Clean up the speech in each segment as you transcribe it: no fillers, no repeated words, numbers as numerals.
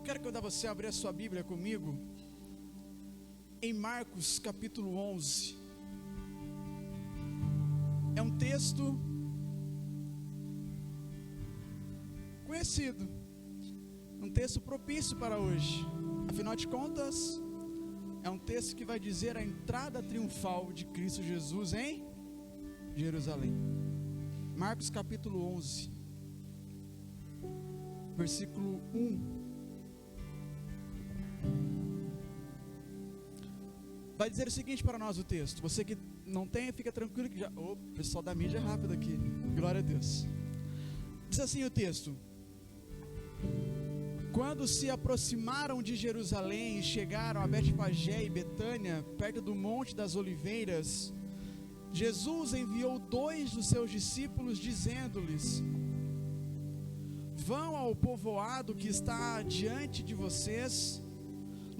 quero convidar você a abrir a sua Bíblia comigo em Marcos capítulo 11. É um texto conhecido, um texto propício para hoje. Afinal de contas, é um texto que vai dizer a entrada triunfal de Cristo Jesus em Jerusalém. Marcos capítulo 11, versículo 1. Vai dizer o seguinte para nós o texto. Você que não tem, fica tranquilo que já... O pessoal da mídia é rápido aqui. Glória a Deus. Diz assim o texto: quando se aproximaram de Jerusalém e chegaram a Betfagé e Betânia, perto do Monte das Oliveiras, Jesus enviou 2 dos seus discípulos, dizendo-lhes: vão ao povoado que está diante de vocês.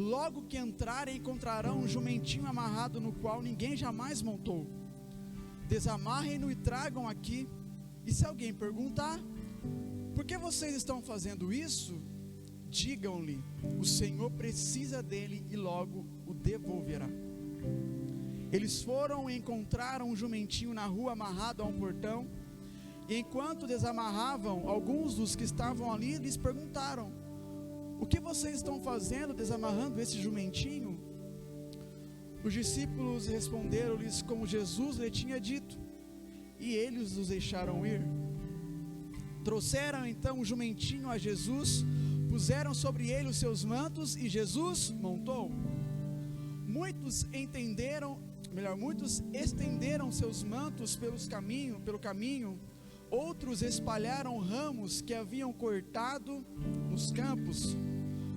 Logo que entrarem, encontrarão um jumentinho amarrado no qual ninguém jamais montou. Desamarrem-no e tragam aqui. E se alguém perguntar: por que vocês estão fazendo isso? Digam-lhe: o Senhor precisa dele e logo o devolverá. Eles foram e encontraram um jumentinho na rua amarrado a um portão. E enquanto desamarravam, alguns dos que estavam ali lhes perguntaram: o que vocês estão fazendo desamarrando esse jumentinho? Os discípulos responderam-lhes como Jesus lhe tinha dito, e eles os deixaram ir. Trouxeram então o jumentinho a Jesus, puseram sobre ele os seus mantos e Jesus montou. Muitos estenderam seus mantos pelo caminho, outros espalharam ramos que haviam cortado nos campos.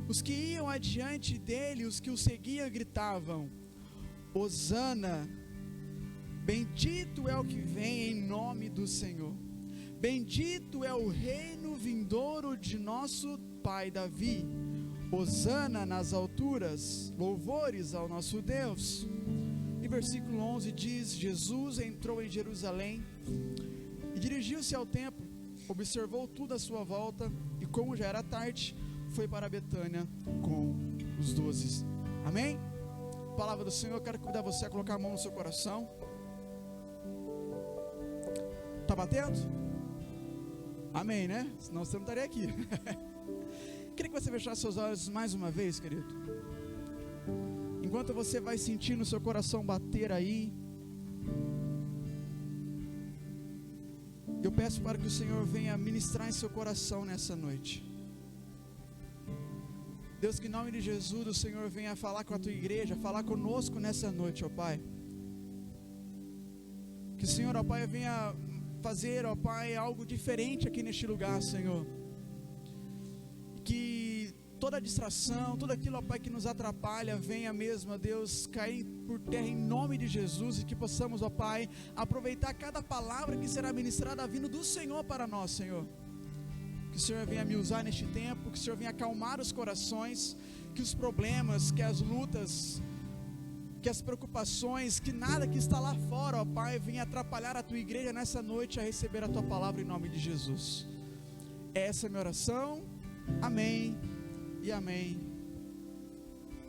Os que iam adiante dele, os que o seguiam, gritavam: Hosana, bendito é o que vem em nome do Senhor, bendito é o reino vindouro de nosso pai Davi, Hosana nas alturas, louvores ao nosso Deus. E versículo 11 diz: Jesus entrou em Jerusalém e dirigiu-se ao templo, observou tudo à sua volta, e como já era tarde, foi para Betânia com os 12. Amém? Palavra do Senhor. Eu quero convidar você a colocar a mão no seu coração. Está batendo? Amém, né? Senão você não estaria aqui. Queria que você fechasse seus olhos mais uma vez, querido. Enquanto você vai sentir no seu coração bater aí, eu peço para que o Senhor venha ministrar em seu coração nessa noite. Deus, que em nome de Jesus o Senhor venha falar com a tua igreja, falar conosco nessa noite, ó Pai. Que o Senhor, ó Pai, venha fazer, ó Pai, algo diferente aqui neste lugar, Senhor. Que toda distração, tudo aquilo, ó Pai, que nos atrapalha, venha mesmo, ó Deus, cair por terra em nome de Jesus. E que possamos, ó Pai, aproveitar cada palavra que será ministrada vindo do Senhor para nós, Senhor. Que o Senhor venha me usar neste tempo, que o Senhor venha acalmar os corações, que os problemas, que as lutas, que as preocupações, que nada que está lá fora, ó Pai, venha atrapalhar a tua igreja nessa noite a receber a tua palavra em nome de Jesus. Essa é a minha oração. Amém, e amém,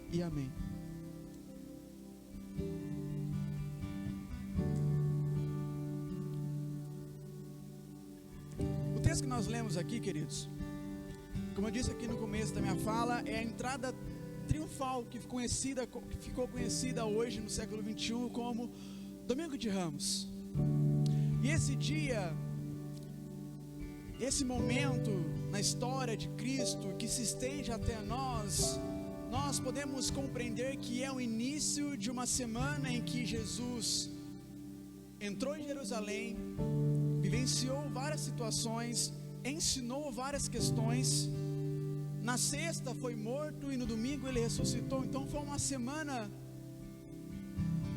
e amém. O texto que nós lemos aqui, queridos, como eu disse aqui no começo da minha fala, é a entrada triunfal que ficou conhecida hoje no século 21 como Domingo de Ramos. E esse dia, esse momento na história de Cristo que se estende até nós podemos compreender que é o início de uma semana em que Jesus entrou em Jerusalém, vivenciou várias situações, ensinou várias questões. Na sexta foi morto e no domingo ele ressuscitou. Então foi uma semana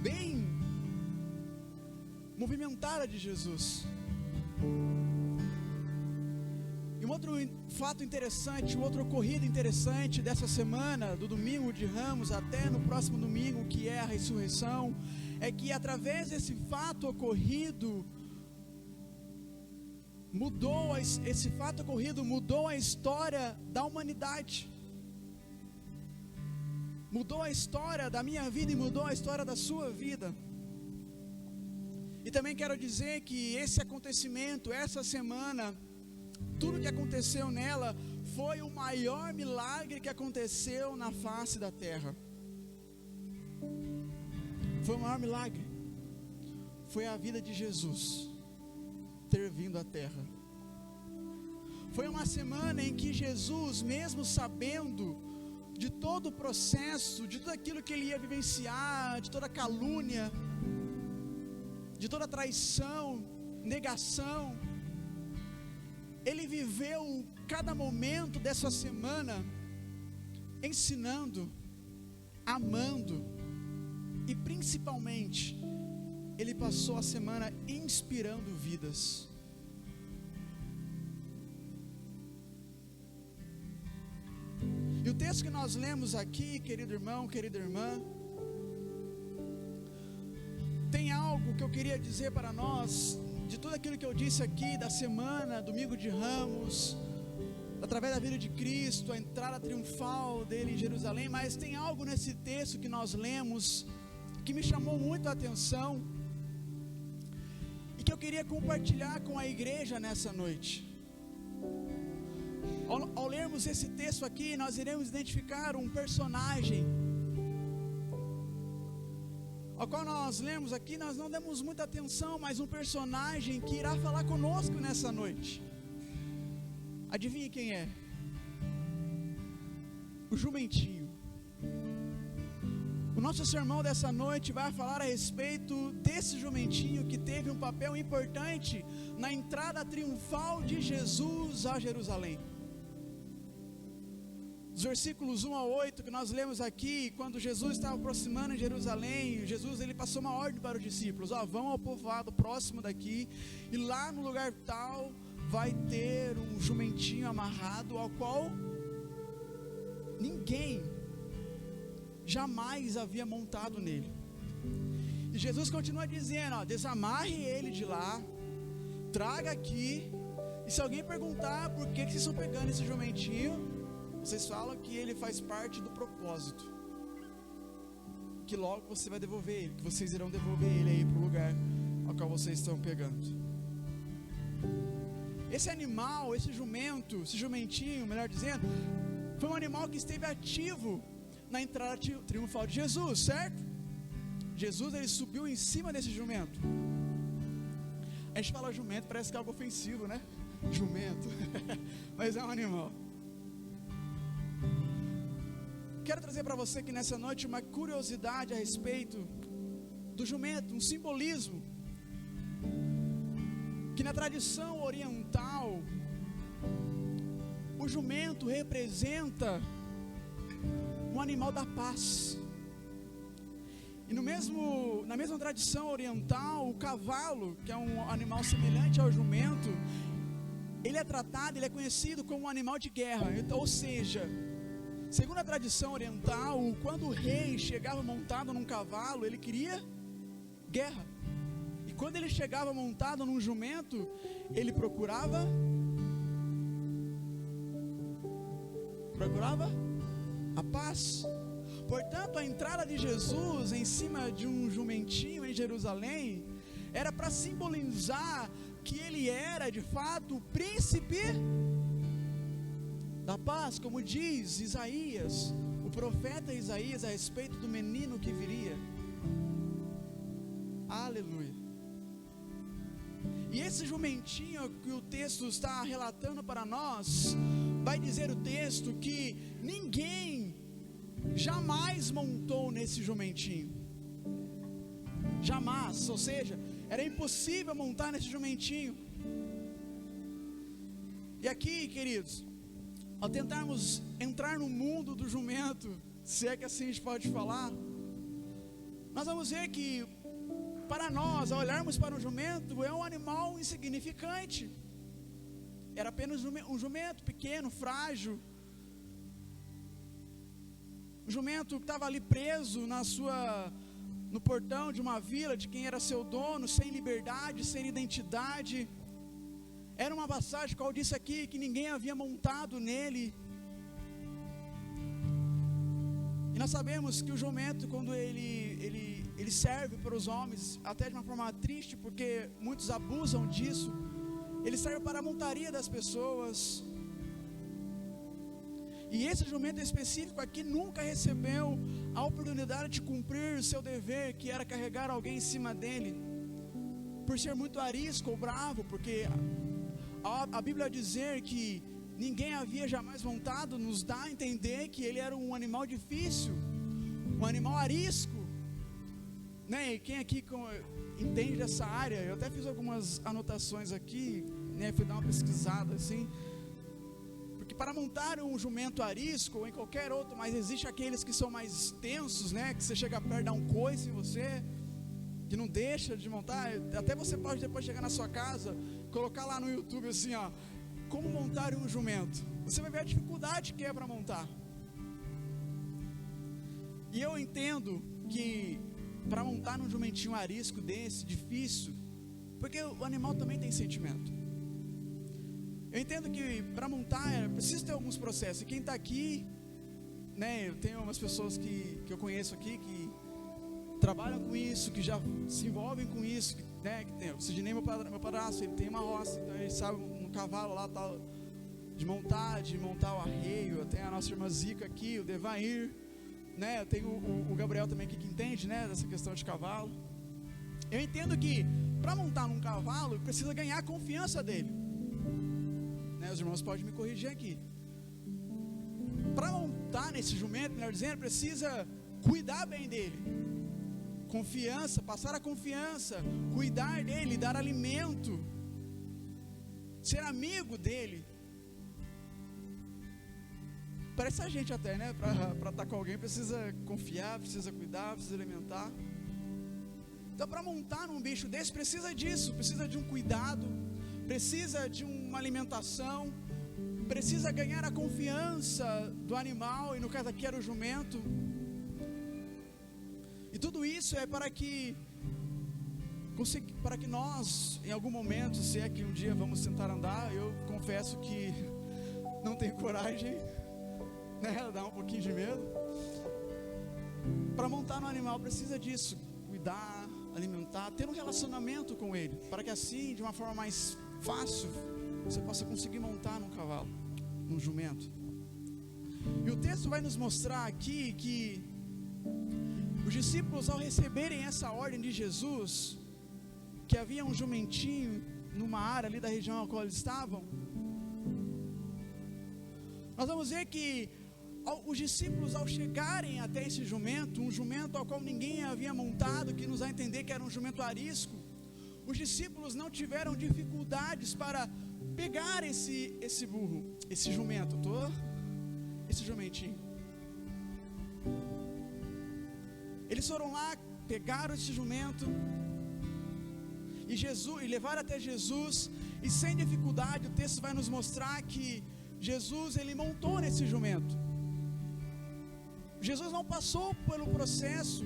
bem movimentada de Jesus. E um outro fato interessante, um outro ocorrido interessante dessa semana, do domingo de Ramos até no próximo domingo, que é a ressurreição, é que através desse fato ocorrido, esse fato ocorrido mudou a história da humanidade. mudou a história da minha vida e mudou a história da sua vida. E também quero dizer que esse acontecimento, essa semana, tudo que aconteceu nela foi o maior milagre que aconteceu na face da terra. Foi o maior milagre. Foi a vida de Jesus ter vindo à terra. Foi uma semana em que Jesus, mesmo sabendo de todo o processo, de tudo aquilo que ele ia vivenciar, de toda a calúnia, de toda a traição, negação, ele viveu cada momento dessa semana ensinando, amando, e principalmente ele passou a semana inspirando vidas. E o texto que nós lemos aqui, querido irmão, querida irmã, tem algo que eu queria dizer para nós, de tudo aquilo que eu disse aqui da semana, domingo de Ramos, através da vida de Cristo, a entrada triunfal dele em Jerusalém, mas tem algo nesse texto que nós lemos, que me chamou muito a atenção, e que eu queria compartilhar com a igreja nessa noite. Ao lermos esse texto aqui, nós iremos identificar um personagem, ao qual nós lemos aqui, nós não demos muita atenção, mas um personagem que irá falar conosco nessa noite. Adivinhe quem é? O jumentinho. O nosso sermão dessa noite vai falar a respeito desse jumentinho que teve um papel importante na entrada triunfal de Jesus a Jerusalém. Os versículos 1 a 8 que nós lemos aqui, quando Jesus estava aproximando em Jerusalém, Jesus ele passou uma ordem para os discípulos: vão ao povoado próximo daqui, e lá no lugar tal vai ter um jumentinho amarrado, ao qual ninguém jamais havia montado nele. E Jesus continua dizendo: desamarre ele de lá, traga aqui, e se alguém perguntar por que vocês estão pegando esse jumentinho, vocês falam que ele faz parte do propósito, que logo você vai devolver ele, que vocês irão devolver ele aí para o lugar ao qual vocês estão pegando. Esse animal, esse jumento, esse jumentinho, melhor dizendo, foi um animal que esteve ativo na entrada triunfal de Jesus, certo? Jesus ele subiu em cima desse jumento. A gente fala jumento, parece que é algo ofensivo, né? Jumento, mas é um animal. Quero trazer para você aqui nessa noite uma curiosidade a respeito do jumento, um simbolismo, que na tradição oriental, o jumento representa um animal da paz. E na mesma tradição oriental, o cavalo, que é um animal semelhante ao jumento, ele é tratado, ele é conhecido como um animal de guerra. Ou seja, segundo a tradição oriental, quando o rei chegava montado num cavalo, ele queria guerra. E quando ele chegava montado num jumento, ele procurava a paz. Portanto, a entrada de Jesus em cima de um jumentinho em Jerusalém era para simbolizar que ele era de fato o príncipe da paz, como diz Isaías, o profeta Isaías, a respeito do menino que viria. Aleluia. E esse jumentinho que o texto está relatando para nós, vai dizer o texto que ninguém jamais montou nesse jumentinho. Jamais, ou seja, era impossível montar nesse jumentinho. E aqui, queridos, ao tentarmos entrar no mundo do jumento, se é que assim a gente pode falar, nós vamos ver que, para nós, ao olharmos para um jumento, é um animal insignificante. Era apenas um jumento pequeno, frágil. Um jumento que estava ali preso no portão de uma vila de quem era seu dono, sem liberdade, sem identidade. Era uma passagem qual disse aqui que ninguém havia montado nele. E nós sabemos que o jumento, quando ele serve para os homens, até de uma forma triste, porque muitos abusam disso, ele serve para a montaria das pessoas. E esse jumento específico aqui nunca recebeu a oportunidade de cumprir o seu dever, que era carregar alguém em cima dele, por ser muito arisco ou bravo, porque a Bíblia dizer que ninguém havia jamais montado, nos dá a entender que ele era um animal difícil, um animal arisco, né? E quem aqui entende dessa área, eu até fiz algumas anotações aqui, né? Fui dar uma pesquisada assim, porque para montar um jumento arisco ou em qualquer outro, mas existe aqueles que são mais tensos, né? Que você chega perto, dá um coice em você, que não deixa de montar. Até você pode depois chegar na sua casa, colocar lá no YouTube assim, ó, como montar um jumento. Você vai ver a dificuldade que é para montar. E eu entendo que para montar um jumentinho arisco desse, difícil, porque o animal também tem sentimento. Eu entendo que para montar precisa ter alguns processos. E quem está aqui, né, eu tenho umas pessoas que eu conheço aqui que trabalham com isso, que já se envolvem com isso, né, que tem o Sidney, meu padrasto, ele tem uma roça, então ele sabe um cavalo lá tal, de montar o arreio. Eu tenho a nossa irmã Zica aqui, o Devair, né, eu tenho o Gabriel também aqui que entende, né, dessa questão de cavalo. Eu entendo que para montar num cavalo precisa ganhar a confiança dele, né, os irmãos podem me corrigir aqui. Para montar nesse jumento, melhor dizendo, precisa cuidar bem dele, confiança, passar a confiança, cuidar dele, dar alimento, ser amigo dele. Parece a gente até, né? Para estar com alguém precisa confiar, precisa cuidar, precisa alimentar. Então, para montar num bicho desse precisa disso, precisa de um cuidado, precisa de uma alimentação, precisa ganhar a confiança do animal, e no caso aqui era o jumento. E tudo isso é para que nós, em algum momento, se é que um dia vamos tentar andar, eu confesso que não tenho coragem, né? Dá um pouquinho de medo. Para montar no animal precisa disso, cuidar, alimentar, ter um relacionamento com ele, para que assim, de uma forma mais fácil, você possa conseguir montar num cavalo, num jumento. E o texto vai nos mostrar aqui que os discípulos, ao receberem essa ordem de Jesus, que havia um jumentinho numa área ali da região a qual eles estavam, nós vamos ver que os discípulos, ao chegarem até esse jumento, um jumento ao qual ninguém havia montado, que nos dá a entender que era um jumento arisco, os discípulos não tiveram dificuldades para pegar esse burro, esse jumento, esse jumentinho. Eles foram lá, pegaram esse jumento e levaram até Jesus, e sem dificuldade o texto vai nos mostrar que Jesus, ele montou nesse jumento. Jesus não passou pelo processo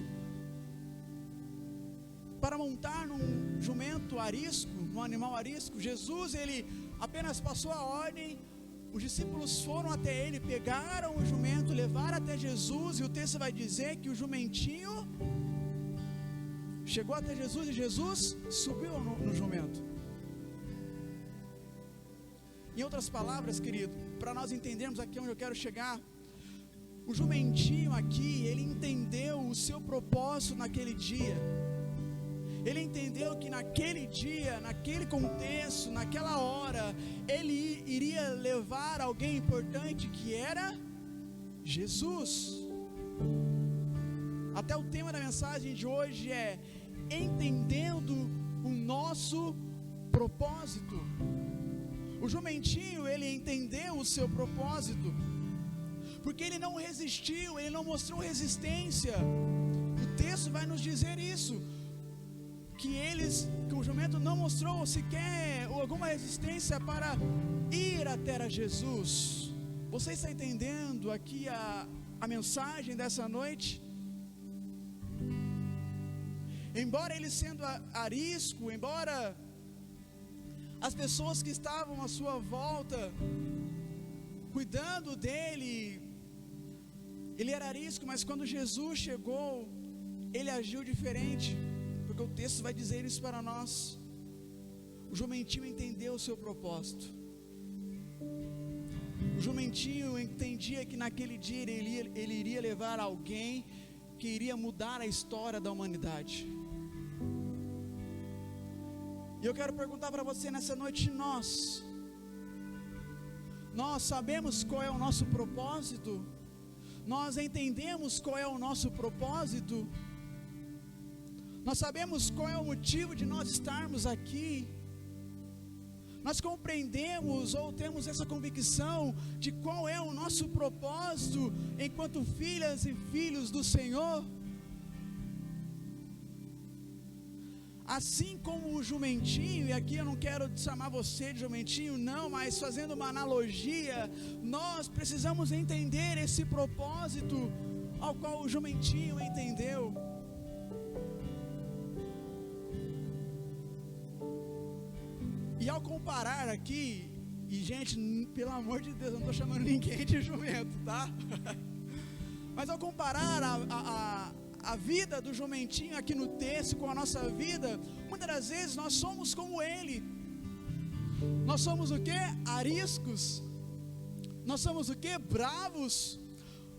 para montar num jumento arisco, num animal arisco. Jesus, ele apenas passou a ordem. Os discípulos foram até ele, pegaram o jumento, levaram até Jesus, e o texto vai dizer que o jumentinho chegou até Jesus e Jesus subiu no jumento. Em outras palavras, querido, para nós entendermos aqui onde eu quero chegar, o jumentinho aqui, ele entendeu o seu propósito naquele dia. Ele entendeu que naquele dia, naquele contexto, naquela hora, ele iria levar alguém importante, que era Jesus. Até o tema da mensagem de hoje é entendendo o nosso propósito. O jumentinho, ele entendeu o seu propósito, porque ele não resistiu, ele não mostrou resistência. O texto vai nos dizer isso, que o jumento não mostrou sequer alguma resistência para ir até Jesus. Você está entendendo aqui a mensagem dessa noite? Embora ele sendo arisco, embora as pessoas que estavam à sua volta cuidando dele, Ele era arisco, mas quando Jesus chegou, ele agiu diferente, porque o texto vai dizer isso para nós. O jumentinho entendeu o seu propósito. O jumentinho entendia que naquele dia ele iria levar alguém que iria mudar a história da humanidade. E eu quero perguntar para você nessa noite, nós sabemos qual é o nosso propósito? Nós entendemos qual é o nosso propósito? Nós sabemos qual é o motivo de nós estarmos aqui? Nós compreendemos ou temos essa convicção de qual é o nosso propósito enquanto filhas e filhos do Senhor? Assim como o jumentinho, e aqui eu não quero chamar você de jumentinho, não, mas fazendo uma analogia, nós precisamos entender esse propósito ao qual o jumentinho entendeu. E ao comparar aqui, e gente, pelo amor de Deus, eu não estou chamando ninguém de jumento, tá? Mas ao comparar a vida do jumentinho aqui no texto com a nossa vida, muitas das vezes nós somos como ele. Nós somos o que? Ariscos. Nós somos o que? Bravos.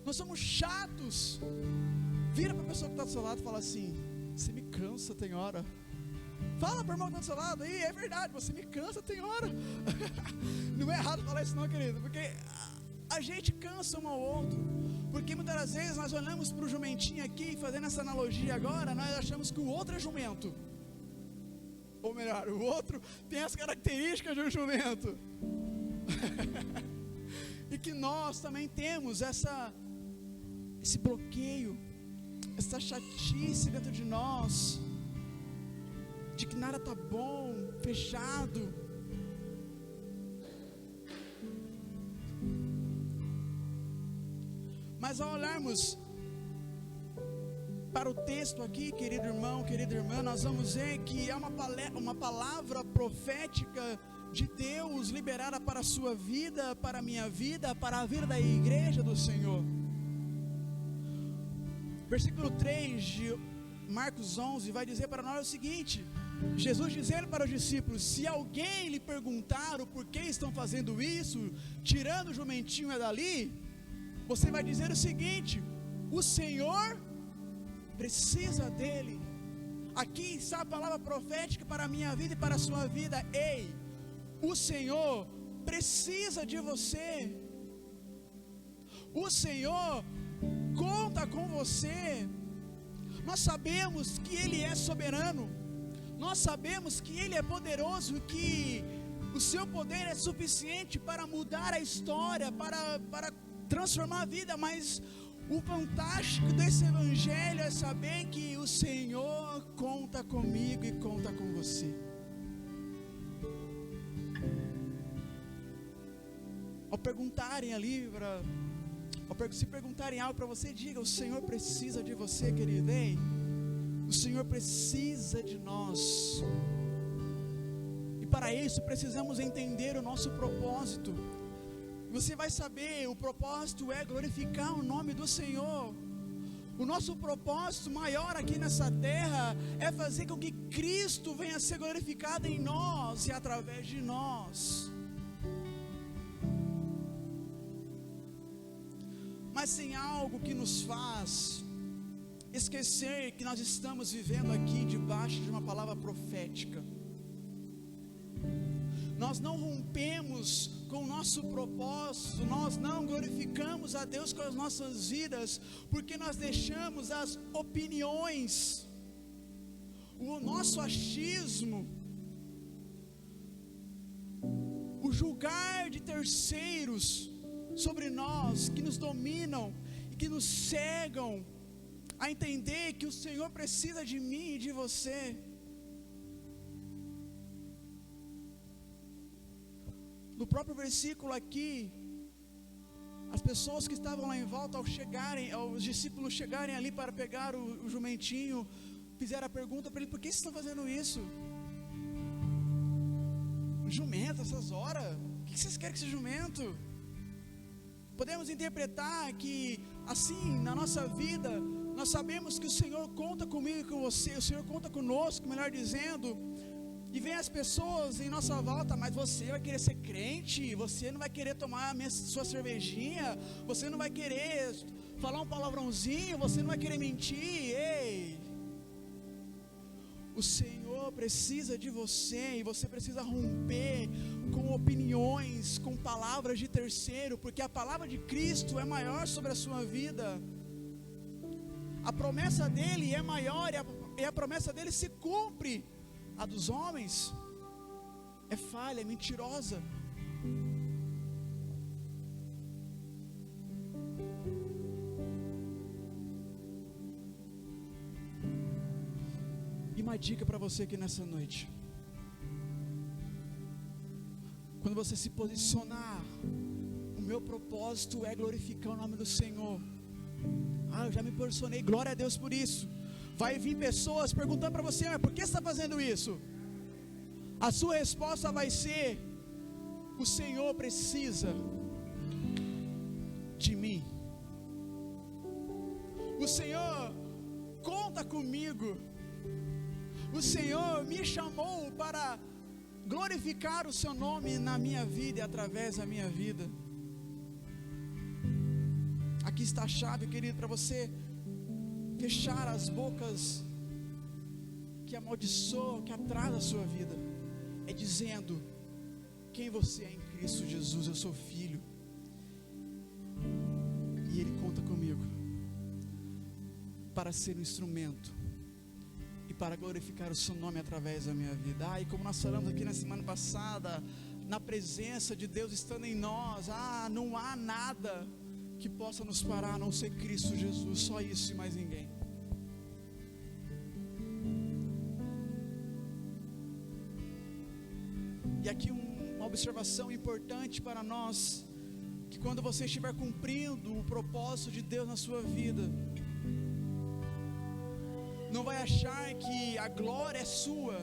Nós somos chatos. Vira para a pessoa que está do seu lado e fala assim: você me cansa, tem hora. Fala para o irmão que está do seu lado aí, é verdade, você me cansa, tem hora. Não é errado falar isso não, querido, porque a gente cansa um ao outro. Porque muitas das vezes nós olhamos para o jumentinho aqui, fazendo essa analogia agora, nós achamos que o outro é jumento. Ou melhor, o outro tem as características de um jumento. E que nós também temos esse bloqueio, essa chatice dentro de nós, de que nada está bom, fechado. Mas ao olharmos para o texto aqui, querido irmão, querida irmã, nós vamos ver que é uma palavra profética de Deus liberada para a sua vida, para a minha vida, para a vida da igreja do Senhor. Versículo 3 de Marcos 11 vai dizer para nós o seguinte: Jesus dizendo para os discípulos: se alguém lhe perguntar o porquê estão fazendo isso, tirando o jumentinho dali, você vai dizer o seguinte: o Senhor precisa dele. Aqui está a palavra profética para a minha vida e para a sua vida. Ei, o Senhor precisa de você. O Senhor conta com você. Nós sabemos que Ele é soberano. Nós sabemos que Ele é poderoso, que o seu poder é suficiente para mudar a história, para transformar a vida, mas o fantástico desse evangelho é saber que o Senhor conta comigo e conta com você. Ao perguntarem ali, se perguntarem algo para você, diga: o Senhor precisa de você, querido. Ei, o Senhor precisa de nós. E para isso precisamos entender o nosso propósito. Você vai saber, o propósito é glorificar o nome do Senhor. O nosso propósito maior aqui nessa terra é fazer com que Cristo venha a ser glorificado em nós e através de nós. Mas tem algo que nos faz esquecer que nós estamos vivendo aqui debaixo de uma palavra profética. Nós não rompemos com o nosso propósito, nós não glorificamos a Deus com as nossas vidas, porque nós deixamos as opiniões, o nosso achismo, o julgar de terceiros sobre nós, que nos dominam e que nos cegam a entender que o Senhor precisa de mim e de você. No próprio versículo aqui, as pessoas que estavam lá em volta, os discípulos chegarem ali para pegar o jumentinho, fizeram a pergunta para ele: por que vocês estão fazendo isso? Jumento, essas horas? O que vocês querem com esse jumento? podemos interpretar que assim na nossa vida nós sabemos que o Senhor conta comigo e com você, o Senhor conta conosco, melhor dizendo, e vem as pessoas em nossa volta, mas você vai querer ser crente, você não vai querer tomar sua cervejinha, você não vai querer falar um palavrãozinho, você não vai querer mentir. Ei, o Senhor precisa de você, e você precisa romper com opiniões, com palavras de terceiro, porque a palavra de Cristo é maior sobre a sua vida. A promessa dele é maior, e a promessa dele se cumpre. A dos homens é falha, é mentirosa. E uma dica para você aqui nessa noite: quando você se posicionar, o meu propósito é glorificar o nome do Senhor. Eu já me posicionei, glória a Deus por isso. Vai vir pessoas perguntando para você: mas por que você está fazendo isso? A sua resposta vai ser: o Senhor precisa de mim, o Senhor conta comigo, o Senhor me chamou para glorificar o seu nome na minha vida e através da minha vida. Aqui está a chave, querido, para você fechar as bocas que amaldiçoam, que atrasam a sua vida. É dizendo quem você é em Cristo Jesus. Eu sou filho, e Ele conta comigo para ser um instrumento e para glorificar o seu nome através da minha vida. E como nós falamos aqui na semana passada, na presença de Deus estando em nós, não há nada que possa nos parar a não ser Cristo Jesus, só isso e mais ninguém. E aqui uma observação importante para nós, que quando você estiver cumprindo o propósito de Deus na sua vida, não vai achar que a glória é sua,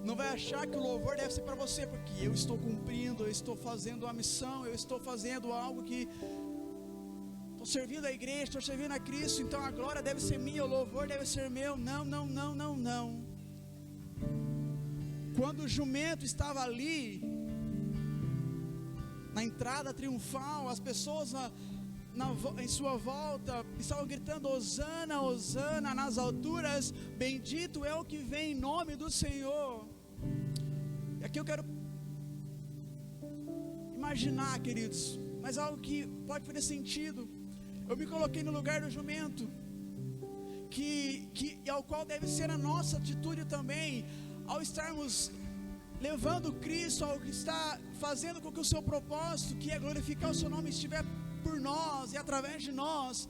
não vai achar que o louvor deve ser para você, porque eu estou cumprindo, eu estou fazendo uma missão, eu estou fazendo algo que estou servindo a igreja, estou servindo a Cristo, então a glória deve ser minha, o louvor deve ser meu. Não, não, não, não, não. Quando o jumento estava ali na entrada triunfal, as pessoas em sua volta estavam gritando: Hosana, Hosana nas alturas, bendito é o que vem em nome do Senhor. E aqui eu quero imaginar, queridos, mas algo que pode fazer sentido. Eu me coloquei no lugar do jumento, ao qual deve ser a nossa atitude também, ao estarmos levando Cristo, ao que está fazendo com que o seu propósito, que é glorificar o seu nome, estiver por nós e através de nós.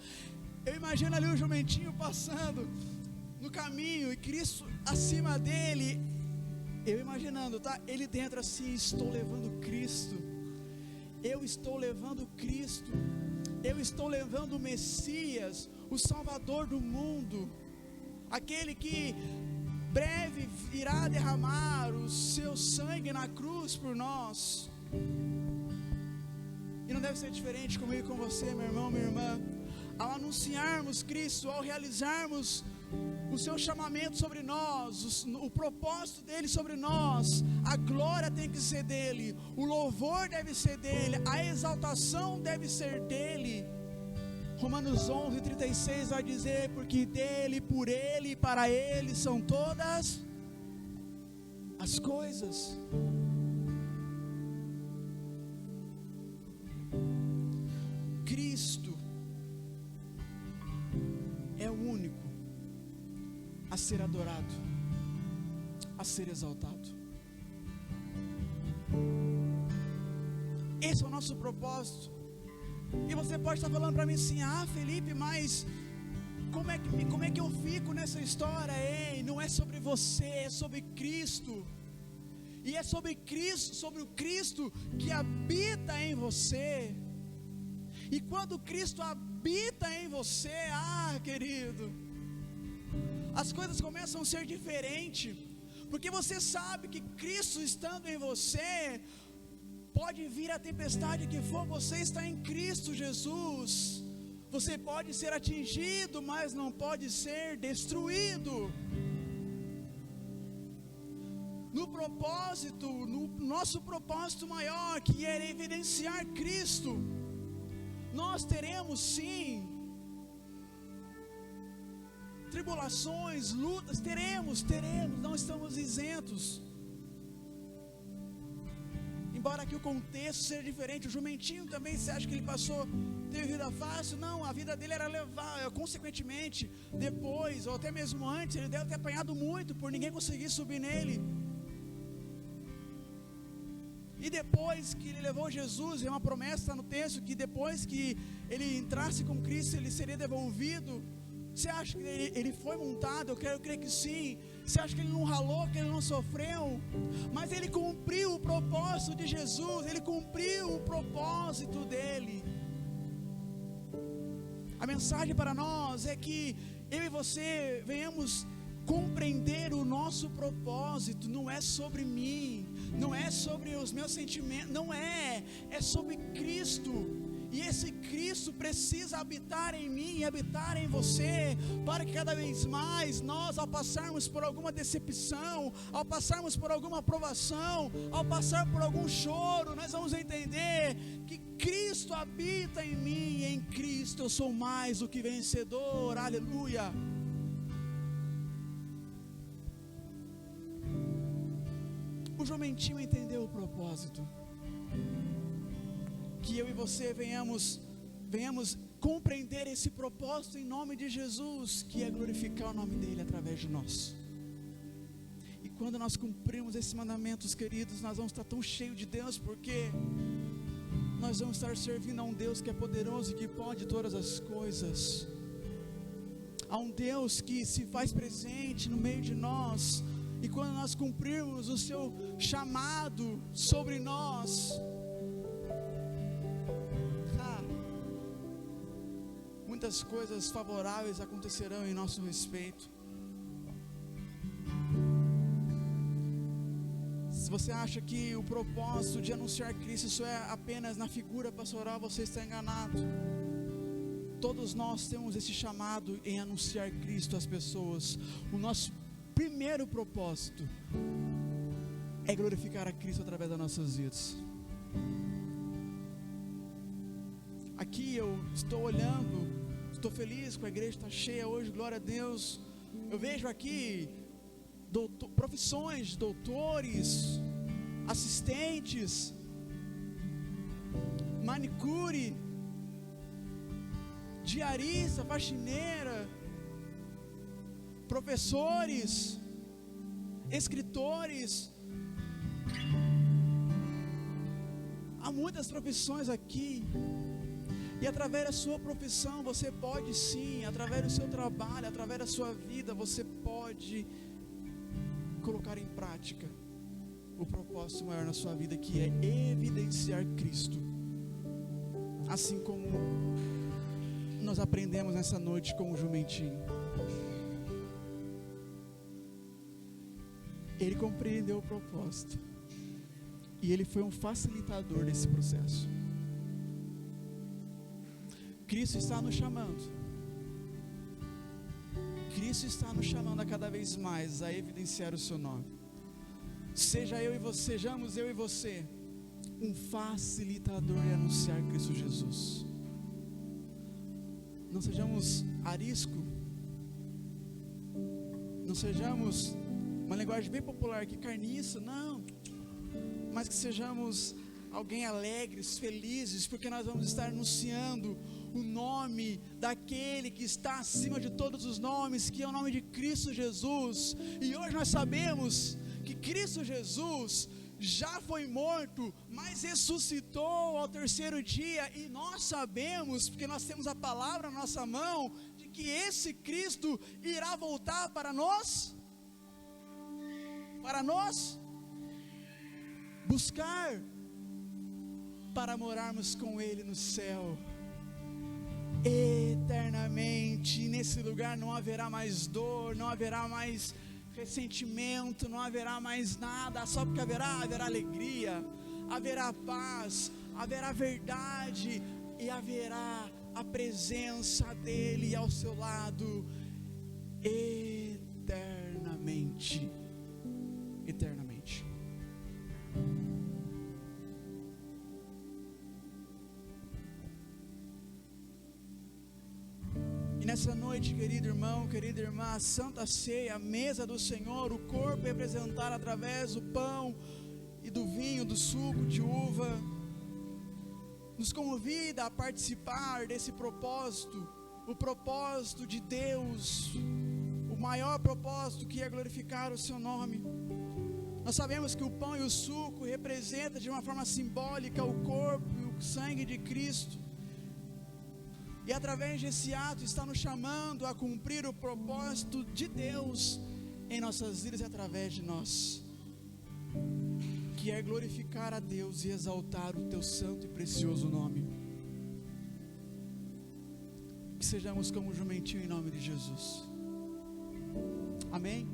Eu imagino ali o jumentinho passando no caminho e Cristo acima dele, eu imaginando, tá? Ele dentro assim: estou levando Cristo, eu estou levando Cristo, eu estou levando o Messias, o Salvador do mundo, aquele que breve irá derramar o seu sangue na cruz por nós. E não deve ser diferente comigo e com você, meu irmão, minha irmã. Ao anunciarmos Cristo, ao realizarmos o seu chamamento sobre nós, o propósito dele sobre nós, a glória tem que ser dele, o louvor deve ser dele, a exaltação deve ser dele. Romanos 11:36 vai dizer: porque dele, por ele e para ele são todas as coisas. Cristo é o único a ser adorado, a ser exaltado. Esse é o nosso propósito. E você pode estar falando para mim assim: Felipe, mas como é que eu fico nessa história? Ei, não é sobre você, é sobre Cristo. E é sobre Cristo, sobre o Cristo que habita em você. E quando Cristo habita em você, querido, as coisas começam a ser diferentes, porque você sabe que Cristo estando em você, Pode vir a tempestade que for, você está em Cristo Jesus. Você pode ser atingido, mas não pode ser destruído. No propósito, no nosso propósito maior, que é evidenciar Cristo, nós teremos sim tribulações, lutas, teremos, não estamos isentos. Embora aqui o contexto seja diferente, o jumentinho também, você acha que ele teve vida fácil? Não, a vida dele era levar, consequentemente, depois, ou até mesmo antes, ele deve ter apanhado muito, por ninguém conseguir subir nele. E depois que ele levou Jesus, é uma promessa no texto, que depois que ele entrasse com Cristo, ele seria devolvido. Você acha que ele foi montado? Eu quero crer que sim. Você acha que ele não ralou, que ele não sofreu? Mas ele cumpriu o propósito de Jesus, ele cumpriu o propósito dele. A mensagem para nós é que eu e você venhamos compreender o nosso propósito. Não é sobre mim, não é sobre os meus sentimentos, não é sobre Cristo. E esse Cristo precisa habitar em mim e habitar em você, para que cada vez mais nós, ao passarmos por alguma decepção, ao passarmos por alguma provação, ao passar por algum choro, nós vamos entender que Cristo habita em mim, e em Cristo eu sou mais do que vencedor. Aleluia. O jumentinho entendeu o propósito. Que eu e você venhamos compreender esse propósito em nome de Jesus, que é glorificar o nome dele através de nós. E quando nós cumprimos esses mandamentos, queridos, nós vamos estar tão cheios de Deus, porque nós vamos estar servindo a um Deus que é poderoso e que pode todas as coisas, a um Deus que se faz presente no meio de nós. E quando nós cumprirmos o seu chamado sobre nós, muitas coisas favoráveis acontecerão em nosso respeito. Se você acha que o propósito de anunciar Cristo isso é apenas na figura pastoral, você está enganado. Todos nós temos esse chamado em anunciar Cristo às pessoas. O nosso primeiro propósito é glorificar a Cristo através das nossas vidas. Aqui eu estou olhando, estou feliz com a igreja, está cheia hoje, glória a Deus. Eu vejo aqui profissões, doutores, assistentes, manicure, diarista, faxineira, professores, escritores. Há muitas profissões aqui. E através da sua profissão, você pode sim, através do seu trabalho, através da sua vida, você pode colocar em prática o propósito maior na sua vida, que é evidenciar Cristo. Assim como nós aprendemos nessa noite com o jumentinho. Ele compreendeu o propósito, e ele foi um facilitador desse processo. Cristo está nos chamando. Cristo está nos chamando a cada vez mais a evidenciar o seu nome. Sejamos eu e você um facilitador em anunciar Cristo Jesus. Não sejamos arisco. Não sejamos, uma linguagem bem popular aqui, carniça, não. Mas que sejamos alguém alegres, felizes, porque nós vamos estar anunciando o nome daquele que está acima de todos os nomes, que é o nome de Cristo Jesus. E hoje nós sabemos que Cristo Jesus já foi morto, mas ressuscitou ao terceiro dia, e nós sabemos, porque nós temos a palavra na nossa mão, de que esse Cristo irá voltar para nós buscar, para morarmos com Ele no céu eternamente. Nesse lugar não haverá mais dor, não haverá mais ressentimento, não haverá mais nada. Só porque haverá alegria, haverá paz, haverá verdade e haverá a presença dele ao seu lado eternamente. Eternamente. E nessa noite, querido irmão, querida irmã, a Santa Ceia, a mesa do Senhor, o corpo representado através do pão e do vinho, do suco de uva, nos convida a participar desse propósito, o propósito de Deus, o maior propósito, que é glorificar o seu nome. Nós sabemos que o pão e o suco representam de uma forma simbólica o corpo e o sangue de Cristo, e através desse ato está nos chamando a cumprir o propósito de Deus em nossas vidas e através de nós, que é glorificar a Deus e exaltar o teu santo e precioso nome. Que sejamos como um jumentinho em nome de Jesus. Amém?